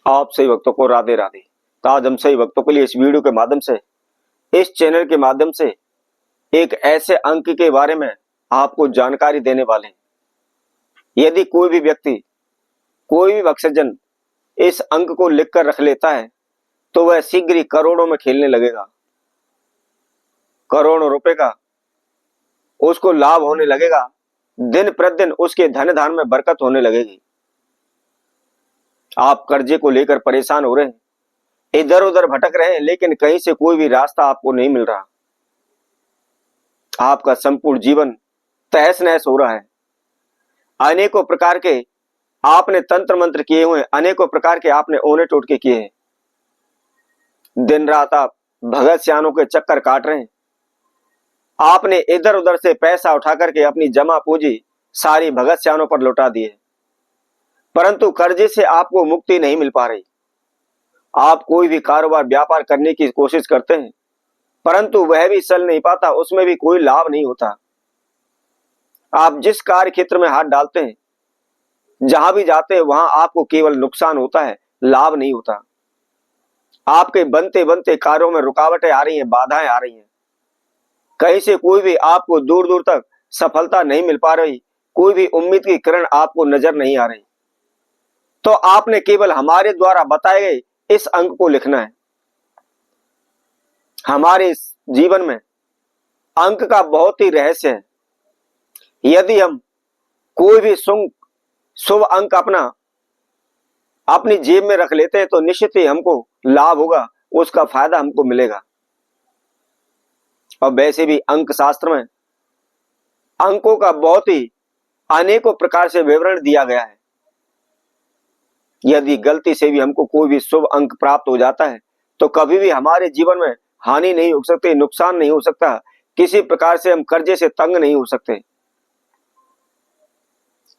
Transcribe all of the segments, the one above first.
आप सही भक्तों को राधे राधे। तो आज हम सही भक्तों के लिए इस वीडियो के माध्यम से, इस चैनल के माध्यम से एक ऐसे अंक के बारे में आपको जानकारी देने वाले हैं। यदि कोई भी व्यक्ति, कोई भी भक्तजन इस अंक को लिखकर रख लेता है तो वह शीघ्र ही करोड़ों में खेलने लगेगा। करोड़ों रुपए का उसको लाभ होने लगेगा। दिन प्रतिदिन उसके धन धान में बरकत होने लगेगी। आप कर्जे को लेकर परेशान हो रहे हैं, इधर उधर भटक रहे हैं, लेकिन कहीं से कोई भी रास्ता आपको नहीं मिल रहा। आपका संपूर्ण जीवन तहस नहस हो रहा है। अनेकों प्रकार के आपने तंत्र मंत्र किए हुए हैं, अनेकों प्रकार के आपने ओने टोटके किए हैं। दिन रात आप भगत सियानों के चक्कर काट रहे हैं। आपने इधर उधर से पैसा उठा करके अपनी जमा पूंजी सारी भगत सियानों पर लौटा दी है, परंतु कर्जे से आपको मुक्ति नहीं मिल पा रही। आप कोई भी कारोबार व्यापार करने की कोशिश करते हैं, परंतु वह भी चल नहीं पाता, उसमें भी कोई लाभ नहीं होता। आप जिस कार्य क्षेत्र में हाथ डालते हैं, जहां भी जाते हैं, वहां आपको केवल नुकसान होता है, लाभ नहीं होता। आपके बनते बनते कार्यों में रुकावटें आ रही हैं, बाधाएं आ रही हैं। कहीं से कोई भी आपको दूर दूर तक सफलता नहीं मिल पा रही, कोई भी उम्मीद की किरण आपको नजर नहीं आ रही। तो आपने केवल हमारे द्वारा बताए गए इस अंक को लिखना है। हमारे इस जीवन में अंक का बहुत ही रहस्य है। यदि हम कोई भी शुभ अंक अपनी जेब में रख लेते हैं तो निश्चित ही हमको लाभ होगा, उसका फायदा हमको मिलेगा। और वैसे भी अंक शास्त्र में अंकों का बहुत ही अनेकों प्रकार से विवरण दिया गया है। यदि गलती से भी हमको कोई भी शुभ अंक प्राप्त हो जाता है तो कभी भी हमारे जीवन में हानि नहीं हो सकती, नुकसान नहीं हो सकता, किसी प्रकार से हम कर्जे से तंग नहीं हो सकते।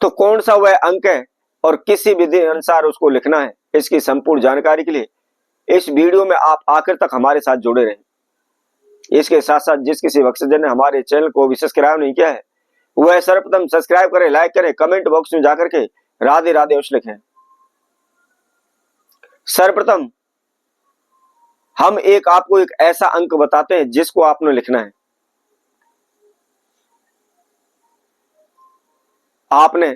तो कौन सा वह अंक है और किसी विधि अनुसार उसको लिखना है, इसकी संपूर्ण जानकारी के लिए इस वीडियो में आप आखिर तक हमारे साथ जुड़े रहें। इसके साथ साथ जिस किसी भक्तजन ने हमारे चैनल को भी सब्सक्राइब नहीं किया है, वह सर्वप्रथम सब्सक्राइब करें, लाइक करें, कमेंट बॉक्स में जाकर के राधे राधे अवश्य लिखें। सर्वप्रथम हम आपको एक ऐसा अंक बताते हैं जिसको आपने लिखना है। आपने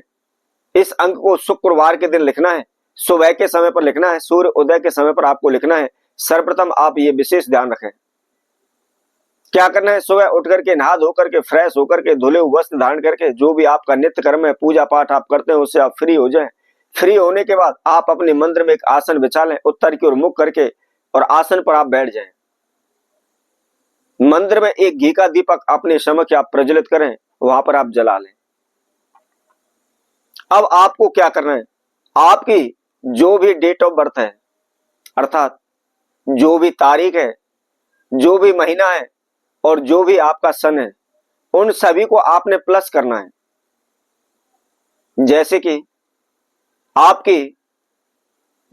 इस अंक को शुक्रवार के दिन लिखना है, सुबह के समय पर लिखना है, सूर्य उदय के समय पर आपको लिखना है। सर्वप्रथम आप ये विशेष ध्यान रखें। क्या करना है, सुबह उठ करके नहा धो करके फ्रेश होकर के धुले हुए वस्त्र धारण करके जो भी आपका नित्य कर्म है, पूजा पाठ आप करते हैं, उससे आप फ्री हो जाएं। फ्री होने के बाद आप अपने मंदिर में एक आसन बिछा लें, उत्तर की ओर मुख करके, और आसन पर आप बैठ जाएं। मंदिर में एक घी का दीपक अपने समक्ष आप प्रज्वलित करें, वहां पर आप जला लें। अब आपको क्या करना है, आपकी जो भी डेट ऑफ बर्थ है, अर्थात जो भी तारीख है, जो भी महीना है और जो भी आपका सन है, उन सभी को आपने प्लस करना है। जैसे कि आपकी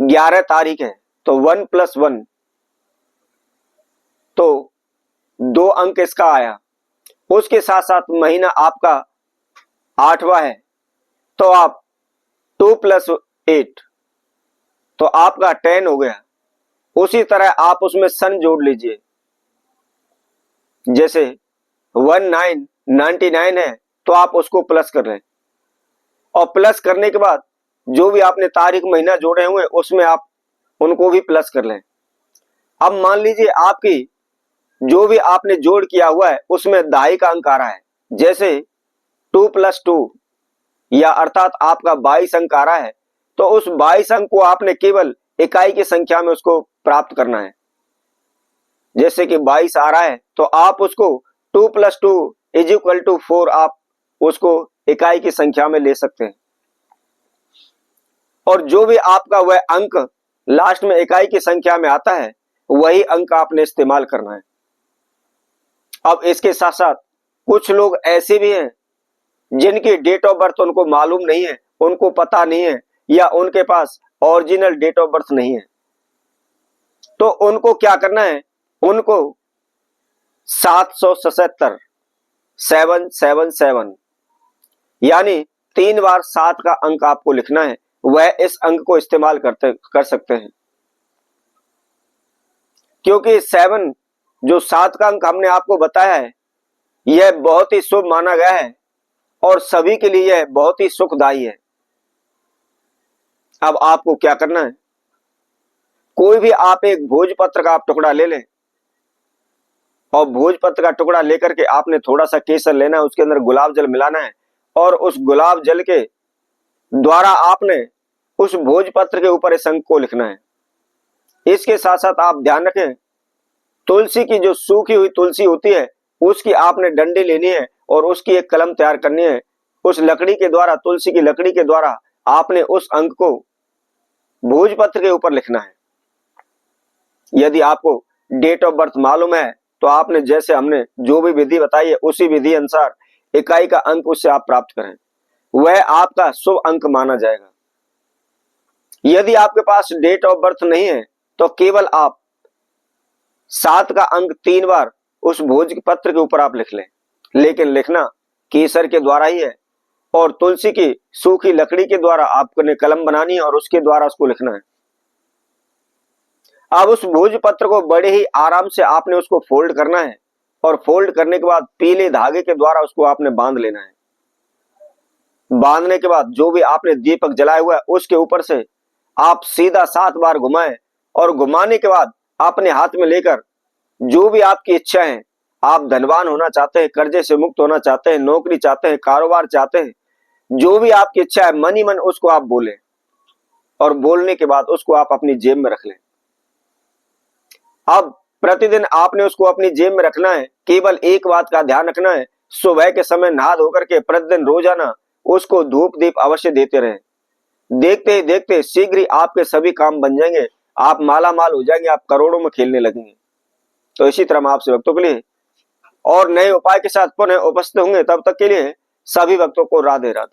11 तारीख है तो 1 + 1, तो 2 अंक इसका आया। उसके साथ साथ महीना आपका 8वां है तो आप 2 + 8, तो आपका 10 हो गया। उसी तरह आप उसमें सन जोड़ लीजिए। जैसे 1999 है तो आप उसको प्लस कर लें, और प्लस करने के बाद जो भी आपने तारीख महीना जोड़े हुए उसमें आप उनको भी प्लस कर लें। अब मान लीजिए आपकी जो भी आपने जोड़ किया हुआ है उसमें दहाई का अंक आ रहा है, जैसे 2 + 2 या अर्थात आपका 22 अंक आ रहा है, तो उस 22 अंक को आपने केवल इकाई की संख्या में उसको प्राप्त करना है। जैसे कि 22 आ रहा है तो आप उसको 2 + 2 = 4 आप उसको इकाई की संख्या में ले सकते हैं। और जो भी आपका वह अंक लास्ट में इकाई की संख्या में आता है, वही अंक आपने इस्तेमाल करना है। अब इसके साथ साथ कुछ लोग ऐसे भी हैं जिनकी डेट ऑफ बर्थ उनको मालूम नहीं है, उनको पता नहीं है, या उनके पास ओरिजिनल डेट ऑफ बर्थ नहीं है। तो उनको क्या करना है, उनको 777 777 यानी 3 बार 7 का अंक आपको लिखना है, वह इस अंक को इस्तेमाल कर सकते हैं, क्योंकि 7 जो 7 का अंक हमने आपको बताया है यह बहुत ही शुभ माना गया है और सभी के लिए यह बहुत ही सुखदायी है। अब आपको क्या करना है, कोई भी आप एक भोजपत्र का आप टुकड़ा ले लें और भोजपत्र का टुकड़ा लेकर के आपने थोड़ा सा केसर लेना है, उसके अंदर गुलाब जल मिलाना है और उस गुलाब जल के द्वारा आपने उस भोजपत्र के ऊपर इस अंक को लिखना है। इसके साथ साथ आप ध्यान रखें, तुलसी की जो सूखी हुई तुलसी होती है उसकी आपने डंडी लेनी है और उसकी एक कलम तैयार करनी है। उस लकड़ी के द्वारा, तुलसी की लकड़ी के द्वारा आपने उस अंक को भोजपत्र के ऊपर लिखना है। यदि आपको डेट ऑफ बर्थ मालूम है तो आपने जैसे हमने जो भी विधि बताई है उसी विधि अनुसार इकाई का अंक उससे आप प्राप्त करें, वह आपका शुभ अंक माना जाएगा। यदि आपके पास डेट ऑफ बर्थ नहीं है तो केवल आप 7 का अंक 3 बार उस भोजपत्र के ऊपर आप लिख लें, लेकिन लिखना केसर के द्वारा ही है और तुलसी की सूखी लकड़ी के द्वारा आपने कलम बनानी है और उसके द्वारा उसको लिखना है। अब उस भोजपत्र को बड़े ही आराम से आपने उसको फोल्ड करना है और फोल्ड करने के बाद पीले धागे के द्वारा उसको आपने बांध लेना है। बांधने के बाद जो भी आपने दीपक जलाया हुआ है उसके ऊपर से आप सीधा 7 बार घुमाएं और घुमाने के बाद अपने हाथ में लेकर जो भी आपकी इच्छा है, आप धनवान होना चाहते हैं, कर्जे से मुक्त होना चाहते हैं, नौकरी चाहते हैं, कारोबार चाहते हैं, जो भी आपकी इच्छा है मन ही मन उसको आप बोलें और बोलने के बाद उसको आप अपनी जेब में रख लें। अब प्रतिदिन आपने उसको अपनी जेब में रखना है। केवल एक बात का ध्यान रखना है, सुबह के समय नहा धोकर के प्रतिदिन रोजाना उसको धूप दीप अवश्य देते रहें। देखते ही देखते शीघ्र ही आपके सभी काम बन जाएंगे, आप माला माल हो जाएंगे, आप करोड़ों में खेलने लगेंगे। तो इसी तरह हम आपसे भक्तों के लिए और नए उपाय के साथ पुनः उपस्थित होंगे। तब तक के लिए सभी भक्तों को राधे राधे।